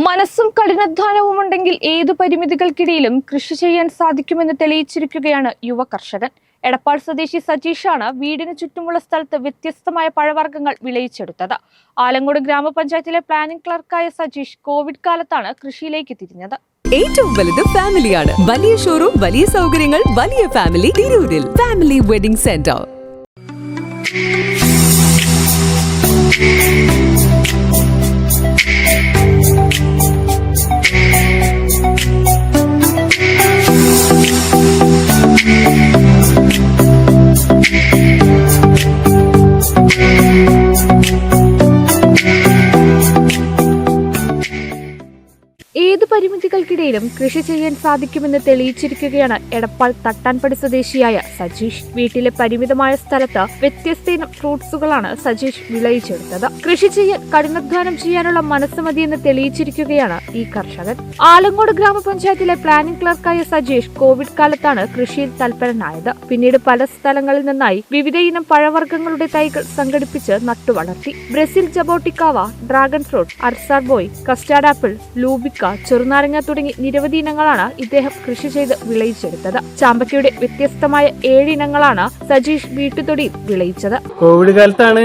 മനസ്സും കഠിനാധ്വാനവും ഉണ്ടെങ്കിൽ ഏതു പരിമിതികൾക്കിടയിലും കൃഷി ചെയ്യാൻ സാധിക്കുമെന്ന് തെളിയിച്ചിരിക്കുകയാണ് യുവ കർഷകൻ. എടപ്പാൾ സ്വദേശി സജീഷാണ് വീടിന് ചുറ്റുമുള്ള സ്ഥലത്ത് വ്യത്യസ്തമായ പഴവർഗ്ഗങ്ങൾ വിളയിച്ചെടുത്തത്. ആലങ്കോട് ഗ്രാമപഞ്ചായത്തിലെ പ്ലാനിംഗ് ക്ലർക്കായ സജീഷ് കോവിഡ് കാലത്താണ് കൃഷിയിലേക്ക് തിരിഞ്ഞത്. ഏറ്റവും വലുത് ഫാമിലിയാണ്. വലിയ ഷോറൂം, വലിയ സൗകര്യങ്ങൾ, വലിയ ഫാമിലി. തിരൂരിൽ ഫാമിലി വെഡിംഗ് സെന്റർ. ഏതു പരിമിതികൾക്കിടയിലും കൃഷി ചെയ്യാൻ സാധിക്കുമെന്ന് തെളിയിച്ചിരിക്കുകയാണ് എടപ്പാൾ തട്ടാൻപടി സ്വദേശിയായ സജീഷ്. വീട്ടിലെ പരിമിതമായ സ്ഥലത്ത് വ്യത്യസ്ത ഫ്രൂട്ട്സുകളാണ് സജീഷ് വിളയിച്ചെടുത്തത്. കൃഷി ചെയ്യാൻ കഠിനാധ്വാനം ചെയ്യാനുള്ള മനസ്സ് മതിയെന്ന് തെളിയിച്ചിരിക്കുകയാണ് ഈ കർഷകൻ. ആലങ്കോട് ഗ്രാമപഞ്ചായത്തിലെ പ്ലാനിംഗ് ക്ലർക്കായ സജീഷ് കോവിഡ് കാലത്താണ് കൃഷിയിൽ തൽപരനായത്. പിന്നീട് പല സ്ഥലങ്ങളിൽ നിന്നായി വിവിധ ഇനം പഴവർഗ്ഗങ്ങളുടെ തൈകൾ സംഘടിപ്പിച്ച് നട്ടുവളർത്തി. ബ്രസീൽ ജബോട്ടിക്കാവ, ഡ്രാഗൺ ഫ്രൂട്ട്, അർസാർ ബോയ്, കസ്റ്റാർഡ് ആപ്പിൾ, ലൂബിക്ക, ചെറുനാരങ്ങ തുടങ്ങി നിരവധി ഇനങ്ങളാണ് ഇദ്ദേഹം കൃഷി ചെയ്ത് വിളയിച്ചെടുത്തത്. ചാമ്പക്കയുടെ വ്യത്യസ്തമായ 7 ഇനങ്ങളാണ് സജീഷ് വീട്ടുതൊടിയിൽ വിളയിച്ചത്. കോവിഡ് കാലത്താണ്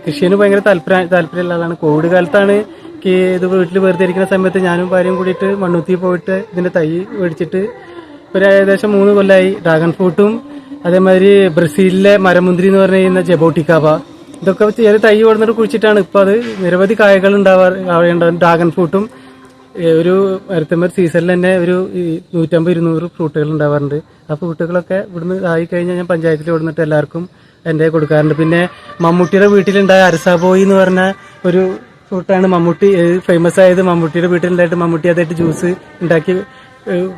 കൃഷിന് ഭയങ്കര താല്പര്യമുള്ളതാണ്. കോവിഡ് കാലത്താണ് ഇത് വീട്ടിൽ വെറുതെ ഇരിക്കുന്ന സമയത്ത് ഞാനും ഭാര്യയും കൂടിയിട്ട് മണ്ണുത്തി പോയിട്ട് ഇതിന്റെ തൈ മേടിച്ചിട്ട് ഒരു ഏകദേശം 3 കൊല്ലമായി. ഡ്രാഗൺ ഫ്രൂട്ടും അതേമാതിരി ബ്രസീലിലെ മരമുന്തിരി എന്ന് പറഞ്ഞ ജബോട്ടിക്കാവ, ഇതൊക്കെ ചെറിയ തൈ കൊടുത്തിട്ട് കുഴിച്ചിട്ടാണ് ഇപ്പൊ അത് നിരവധി കായകൾ ഉണ്ടാവാറുണ്ട്. ഡ്രാഗൺ ഫ്രൂട്ടും ഒരു മരത്തമ്മ സീസണിൽ തന്നെ ഒരു 150-200 ഫ്രൂട്ടുകൾ ഉണ്ടാവാറുണ്ട്. ആ ഫ്രൂട്ടുകളൊക്കെ ഇവിടുന്ന് ആയി കഴിഞ്ഞാൽ ഞാൻ പഞ്ചായത്തിൽ കൊടുത്തിട്ട് എല്ലാവർക്കും എന്റെ കൊടുക്കാറുണ്ട്. പിന്നെ മമ്മൂട്ടിയുടെ വീട്ടിലുണ്ടായ അരസാബോയി എന്ന് പറഞ്ഞ ഒരു ഫ്രൂട്ടാണ് മമ്മൂട്ടി ഫേമസ് ആയത്. മമ്മൂട്ടിയുടെ വീട്ടിലുണ്ടായിട്ട് മമ്മൂട്ടി അതായിട്ട് ജ്യൂസ് ഉണ്ടാക്കി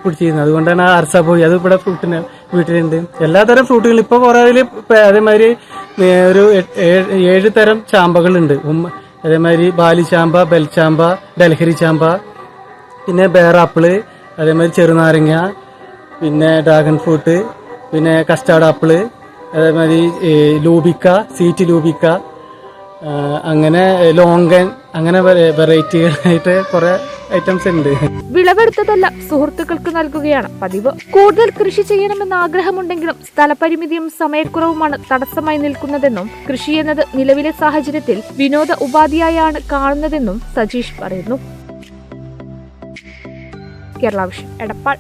കുടിച്ചിരുന്നത്. അതുകൊണ്ടാണ് ആ അർസാബോയി അത് ഇവിടെ വീട്ടിലുണ്ട്. എല്ലാതരം ഫ്രൂട്ടുകളും ഇപ്പൊ കുറെ അതേമാതിരി ഒരു 7 തരം ചാമ്പകളുണ്ട്. അതേമാതിരി ബാലിച്ചാമ്പ, ബെൽച്ചാമ്പ, ഡൽഹരി ചാമ്പ, പിന്നെ ബേറാപ്പിള്, അതേമാതിരി ചെറുനാരങ്ങ, പിന്നെ ഡ്രാഗൺ ഫ്രൂട്ട്, പിന്നെ കസ്റ്റാർഡ് ആപ്പിള്, അതേമാതിരി ലൂബിക്ക, സീറ്റ് ലൂബിക്ക, അങ്ങനെ ലോങ്കൻ, അങ്ങനെ വെറൈറ്റികളായിട്ട് കുറെ ഐറ്റംസ് ഉണ്ട്. വിളവെടുത്തതെല്ലാം സുഹൃത്തുക്കൾക്ക് നൽകുകയാണ് പതിവ്. കൂടുതൽ കൃഷി ചെയ്യണമെന്ന് ആഗ്രഹമുണ്ടെങ്കിലും സ്ഥലപരിമിതിയും സമയക്കുറവുമാണ് തടസ്സമായി നിൽക്കുന്നതെന്നും കൃഷി എന്നത് നിലവിലെ സാഹചര്യത്തിൽ വിനോദ ഉപാധിയായാണ് കാണുന്നതെന്നും സജീഷ് പറയുന്നു. കേരള വിഷൻ, എടപ്പാൾ.